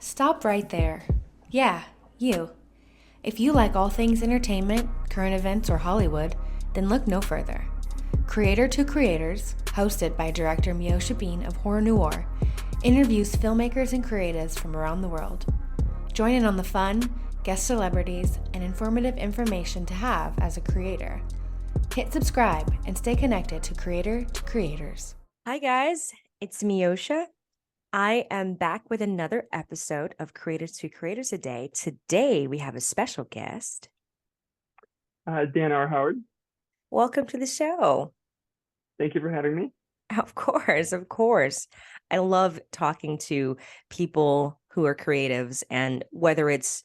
Stop right there. Yeah, you. If you like all things entertainment, current events, or Hollywood, then look no further. Creator to Creators, hosted by director Miosha Bean of Horror Noir, interviews filmmakers and creatives from around the world. Join in on the fun, guest celebrities, and informative information to have as a creator. Hit subscribe and stay connected to Creator to Creators. Hi, guys. It's Miosha. I am back with another episode of Creators to Creators a Day. Today, we have a special guest. Dan R. Howard. Welcome to the show. Thank you for having me. Of course, of course. I love talking to people who are creatives, and whether it's,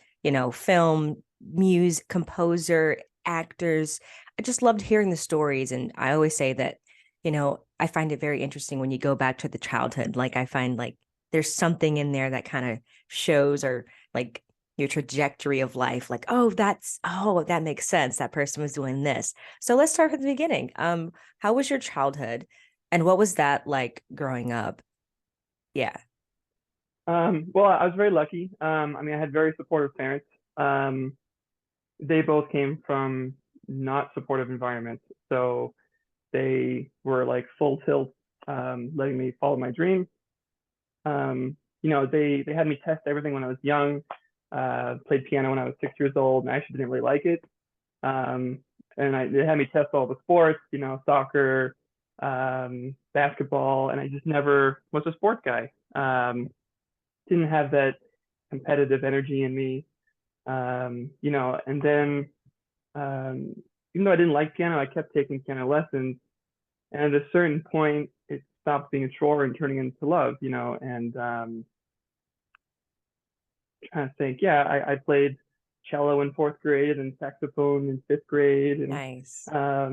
film, music, composer, actors, I just loved hearing the stories. And I always say that, I find it very interesting when you go back to the childhood. Like, I find like there's something in there that kind of shows or like your trajectory of life. Like, that makes sense. That person was doing this. So let's start from the beginning. How was your childhood? And what was that like growing up? Yeah. Well, I was very lucky. I had very supportive parents. They both came from not supportive environments. So they were like full tilt, letting me follow my dreams. They had me test everything when I was young, played piano when I was 6 years old, and I actually didn't really like it. They had me test all the sports, soccer, basketball, and I just never was a sports guy. Didn't have that competitive energy in me. And then even though I didn't like piano, I kept taking piano lessons. And at a certain point, it stopped being a chore and turning into love, trying to think, yeah, I played cello in fourth grade and saxophone in fifth grade. And Nice. I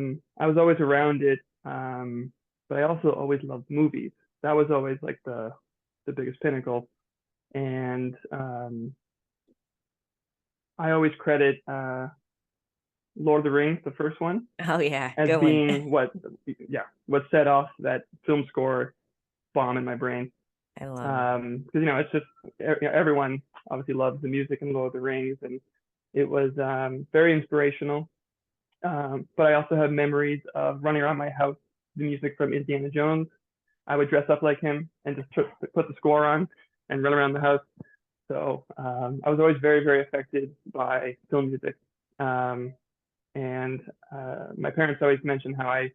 was always around it. But I also always loved movies. That was always like the biggest pinnacle. And I always credit Lord of the Rings, the first one, Oh yeah, as good one. being what set off that film score bomb in my brain. I love it. Because it's just everyone obviously loves the music in Lord of the Rings, and it was very inspirational. But I also have memories of running around my house, the music from Indiana Jones. I would dress up like him and just put the score on and run around the house. So I was always very, very affected by film music. Um, and My parents always mentioned how at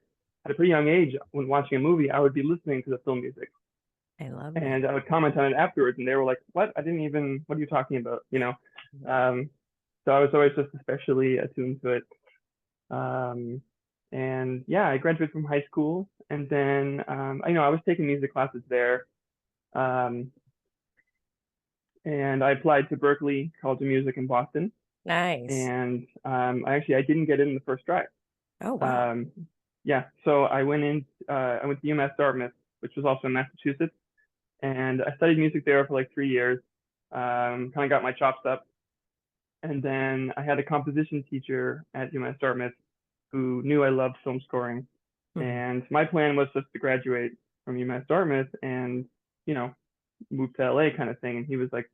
a pretty young age, when watching a movie, I would be listening to the film music. I love it. And I would comment on it afterwards, and they were like, "What? What are you talking about?" So I was always just especially attuned to it. Um, and yeah, I graduated from high school, and then I was taking music classes there, um, and I applied to Berklee College of Music in Boston, Nice. and I didn't get in the first try. Oh wow. Um, yeah, so I went in. I went to UMass Dartmouth, which was also in Massachusetts, and I studied music there for like 3 years. Kind of got my chops up, and then I had a composition teacher at UMass Dartmouth who knew I loved film scoring, Mhm. and my plan was just to graduate from UMass Dartmouth and you know move to LA kind of thing. And he was like,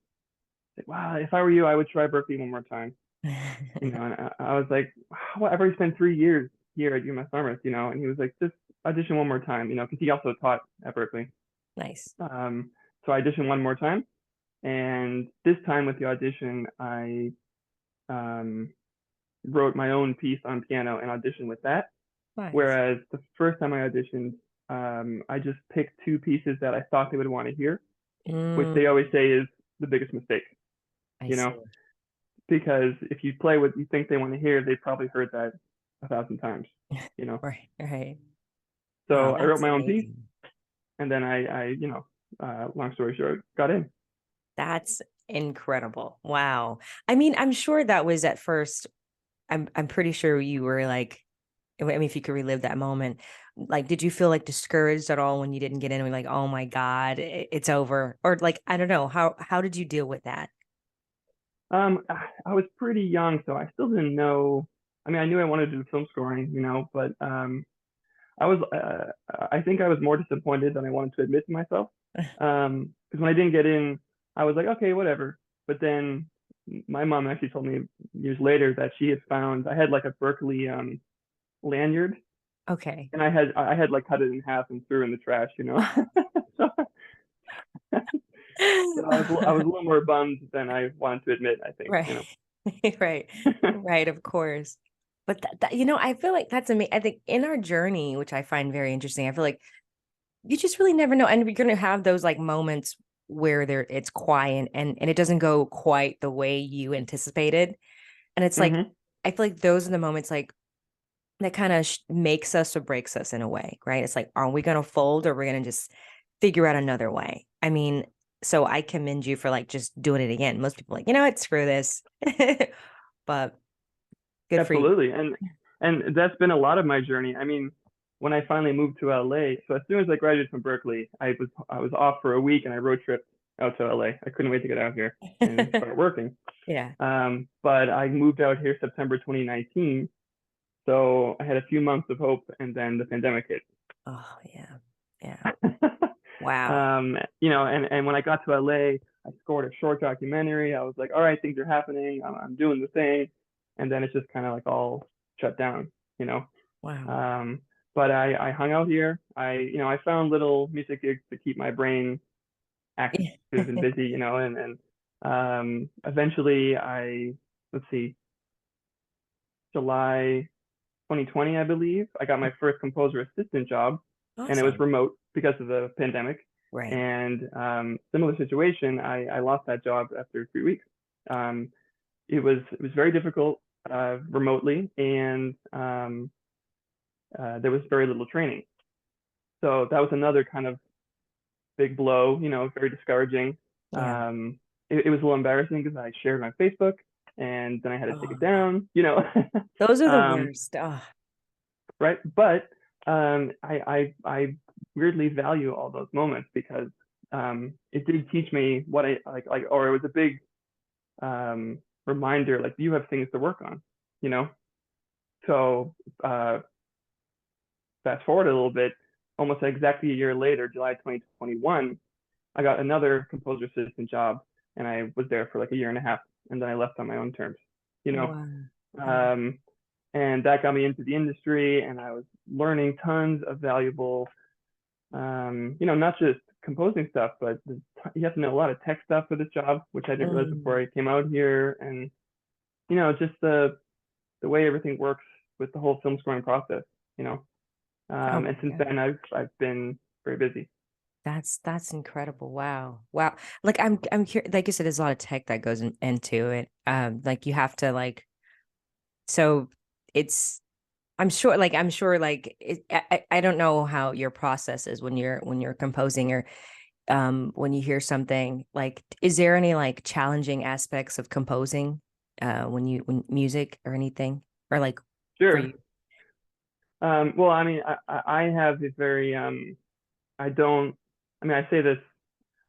"Wow, if I were you, I would try Berklee one more time." And I was like, wow, I've already spent 3 years here at UMass Dartmouth, and he was like, just audition one more time, because he also taught at Berklee. Nice. So I auditioned one more time, and this time with the audition, I um, wrote my own piece on piano and auditioned with that. Nice. Whereas the first time I auditioned, I just picked two pieces that I thought they would want to hear, which they Mm, always say is the biggest mistake, I you know, see. because if you play what you think they want to hear, they probably heard that 1,000 times. Right, right. Wow, So I wrote that's my own piece, amazing. and then long story short, got in. That's incredible. Wow. I mean, I'm sure that was at first, I'm pretty sure you were like, I mean, if you could relive that moment, like, did you feel like discouraged at all when you didn't get in? And like, oh my God, it's over. Or like, I don't know, how did you deal with that? I was pretty young, so I still didn't know. I mean, I knew I wanted to do film scoring, but I think I was more disappointed than I wanted to admit to myself. Because when I didn't get in, I was like, okay, whatever. But then my mom actually told me years later that she had found I had like a Berkeley lanyard, Okay. and I had like cut it in half and threw it in the trash, you know. So, so I was a little more bummed than I wanted to admit, I think, Right. you know. Right. Right, of course. But you know, I feel like that's amazing. I think in our journey, which I find very interesting, I feel like you just really never know. And we're gonna have those like moments where it's quiet and it doesn't go quite the way you anticipated. And it's like, Hmm. I feel like those are the moments like that kind of makes us or breaks us in a way, right? It's like, are we going to fold or are we going to just figure out another way? I mean, so I commend you for like just doing it again. Most people are like, you know what, screw this. But good for you. Absolutely. And that's been a lot of my journey. I mean, when I finally moved to LA, so as soon as I graduated from Berkeley, I was off for a week and I road tripped out to LA. I couldn't wait to get out here and start working. Yeah. But I moved out here September 2019. So I had a few months of hope, and then the pandemic hit. Oh, yeah. Yeah. Wow. And when I got to LA, I scored a short documentary. I was like, all right, things are happening. I'm doing the thing, and then it's just kind of like all shut down, you know. Wow. Um, but I hung out here. I found little music gigs to keep my brain active Yeah. and busy, and eventually let's see, July 2020, I believe, I got my first composer assistant job, and it was Awesome. remote because of the pandemic. Right. And similar situation, I lost that job after 3 weeks. Um, it was very difficult remotely, and there was very little training. So that was another kind of big blow, very discouraging. Yeah. It was a little embarrassing because I shared it on Facebook, and then I had to take it Oh, down. those are the um, worst. Oh, right? But I weirdly value all those moments because it did teach me what I like, or it was a big reminder, like you have things to work on, you know. So fast forward a little bit, almost exactly a year later, July 2021, I got another composer assistant job, and I was there for like a year and a half, and then I left on my own terms, you know. wow. Wow. Um, and that got me into the industry, and I was learning tons of valuable, not just composing stuff, but you have to know a lot of tech stuff for this job, which I didn't realize before Mm. I came out here, and just the way everything works with the whole film scoring process, you know. Oh And my since God. then, I've been very busy. That's incredible. Wow. Wow. Like I'm curious, like you said, there's a lot of tech that goes into it. Like you have to like so it's I'm sure like I don't know how your process is when you're composing or when you hear something like is there any like challenging aspects of composing when music or anything or like for Sure. you? Well, I mean, I have a very I don't. I mean, I say this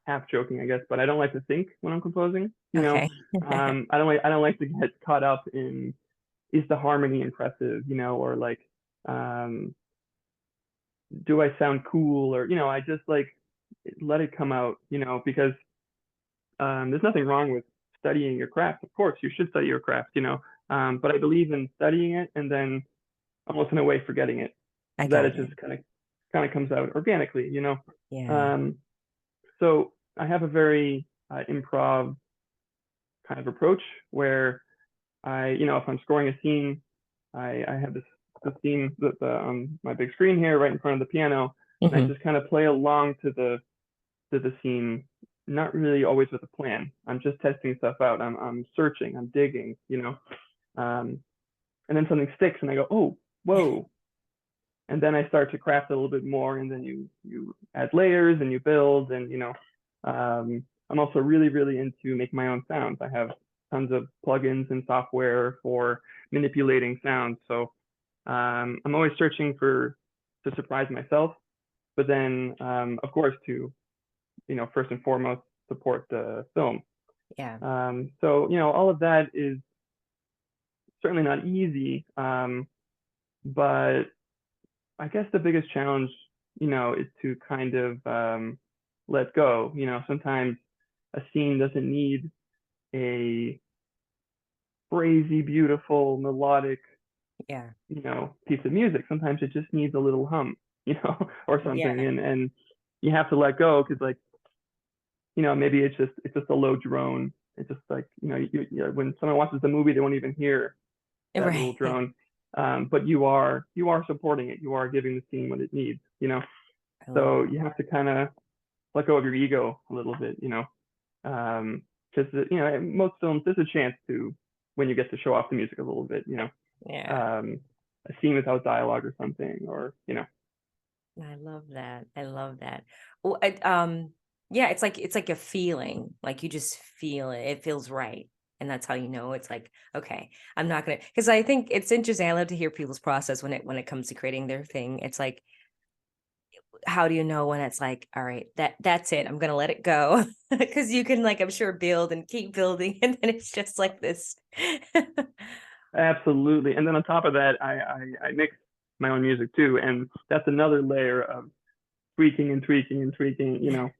half joking, I guess, but I don't like to think when I'm composing. Okay. I don't like to get caught up in is the harmony impressive, or like um, do I sound cool, or I just like let it come out, because there's nothing wrong with studying your craft. Of course, you should study your craft, but I believe in studying it and then almost in a way forgetting it, I so that got it it. just kind of comes out organically. Yeah. Um, so I have a very improv kind of approach where if I'm scoring a scene, I have this scene on my big screen here right in front of the piano, and I Hmm. just kind of play along to the scene, not really always with a plan. I'm just testing stuff out. I'm searching. I'm digging. Um, and then something sticks, and I go, oh, whoa. And then I start to craft a little bit more, and then you add layers and you build, and I'm also really really into making my own sounds. I have tons of plugins and software for manipulating sounds, so I'm always searching to surprise myself, but then of course to first and foremost support the film. Yeah. So all of that is certainly not easy, but I guess the biggest challenge, is to kind of let go. Sometimes a scene doesn't need a crazy, beautiful, melodic, Yeah. piece of music. Sometimes it just needs a little hum, or something. Yeah. And you have to let go because like, maybe it's just a low drone. It's just like, when someone watches the movie, they won't even hear that little Right. drone. But you are supporting it. You are giving the scene what it needs. I love So that. you have to kind of let go of your ego a little bit. Because most films there's a chance to when you get to show off the music a little bit. Yeah. Um, a scene without dialogue or something, or. I love that. I love that. Well, yeah, it's like a feeling. Like you just feel it. It feels right. And that's how you know it's like, okay, I'm not gonna, because I think it's interesting. I love to hear people's process when it comes to creating their thing. It's like, how do you know when it's like, all right, that's it. I'm gonna let it go. Because you can, like, I'm sure, build and keep building, and then it's just like this. Absolutely. And then on top of that, I mix my own music too, and that's another layer of tweaking and tweaking and tweaking.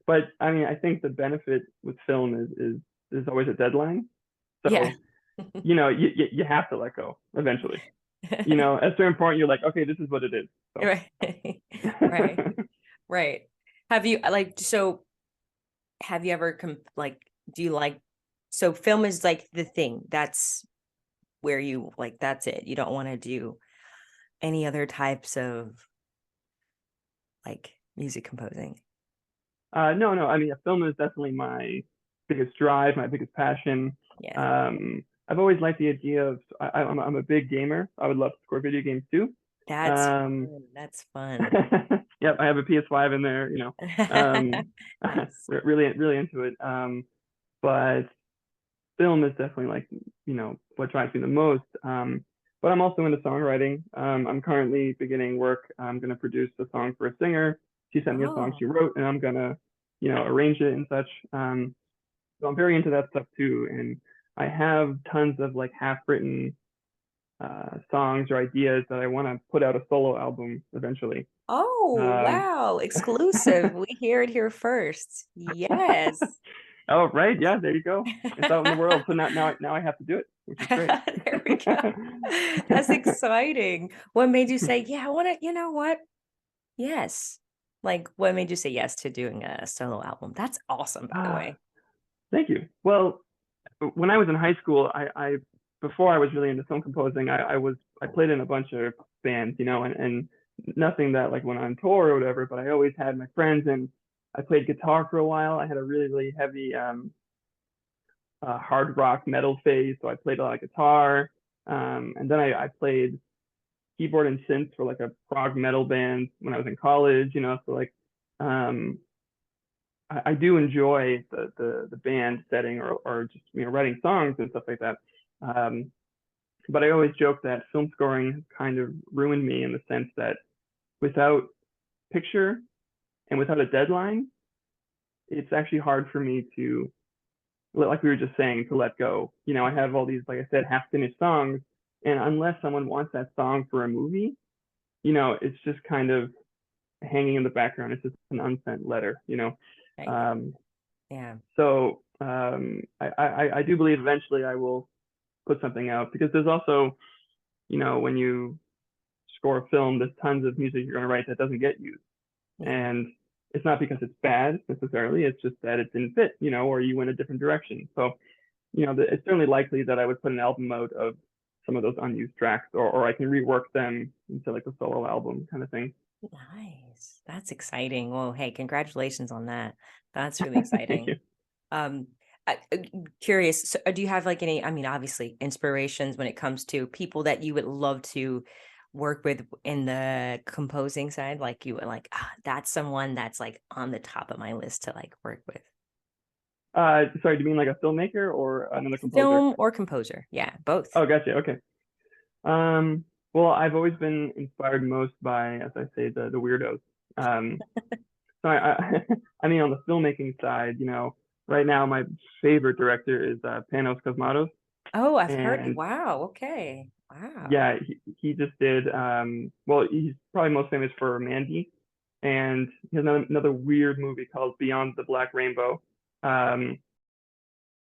But I mean, I think the benefit with film is there's always a deadline. Yeah. So, you have to let go eventually. At a certain point, you're like, okay, this is what it is. So. Right. Right. Right. Have you like so have you ever like do you like so film is like the thing that's where you like that's it. You don't want to do any other types of like music composing. No, no. I mean, film is definitely my biggest drive, my biggest passion. Yeah. I've always liked the idea of I'm a big gamer. I would love to score video games too. That's Um, fun. That's fun. yep, I have a PS5 in there. Um, Nice. really, really into it. But film is definitely like what drives me the most. But I'm also into songwriting. I'm currently beginning work. I'm gonna produce a song for a singer. She sent me a song Oh. she wrote, and I'm gonna arrange it and such. So I'm very into that stuff too, and I have tons of like half-written songs or ideas that I want to put out a solo album eventually. Oh, Um, wow. Exclusive. We hear it here first. Yes. oh, right, yeah, there you go. It's out in the world, so now I have to do it, which is great. There we go. That's exciting. What made you say, yeah, I want to, you know what? Yes. Like, what made you say yes to doing a solo album? That's awesome, by the Ah, way. thank you. Well, when I was in high school, I before I was really into film composing, I played in a bunch of bands, and nothing that like went on tour or whatever, but I always had my friends and I played guitar for a while. I had a really, really heavy hard rock metal phase, so I played a lot of guitar. And then I played keyboard and synth for like a prog metal band when I was in college, so like um I do enjoy the band setting or just writing songs and stuff like that. Um, but I always joke that film scoring has kind of ruined me in the sense that without picture and without a deadline, it's actually hard for me to, like we were just saying, to let go. I have all these, like I said, half finished songs, and unless someone wants that song for a movie, it's just kind of hanging in the background. It's just an unsent letter. I get Um, Yeah. So I do believe eventually I will put something out because there's also, when you score a film, there's tons of music you're going to write that doesn't get used. Yeah. And it's not because it's bad necessarily, it's just that it didn't fit, or you went a different direction. So, it's certainly likely that I would put an album out of some of those unused tracks or I can rework them into like a solo album kind of thing. Nice. That's exciting. Well, hey, congratulations on that. That's really Thank exciting. you. Um, curious. So, do you have like any, I mean, obviously inspirations when it comes to people that you would love to work with in the composing side? Like you would like, that's someone that's like on the top of my list to like work with. Sorry, do you mean like a filmmaker or another composer? Film or composer? Yeah, both. Oh, gotcha. Okay. Um, well, I've always been inspired most by, as I say, the weirdos. Um, so I mean, on the filmmaking side, right now my favorite director is Panos Cosmatos, Oh, I've heard. and Wow. Okay. Wow. yeah, he just did. Well, he's probably most famous for Mandy, and he has another weird movie called Beyond the Black Rainbow. Um,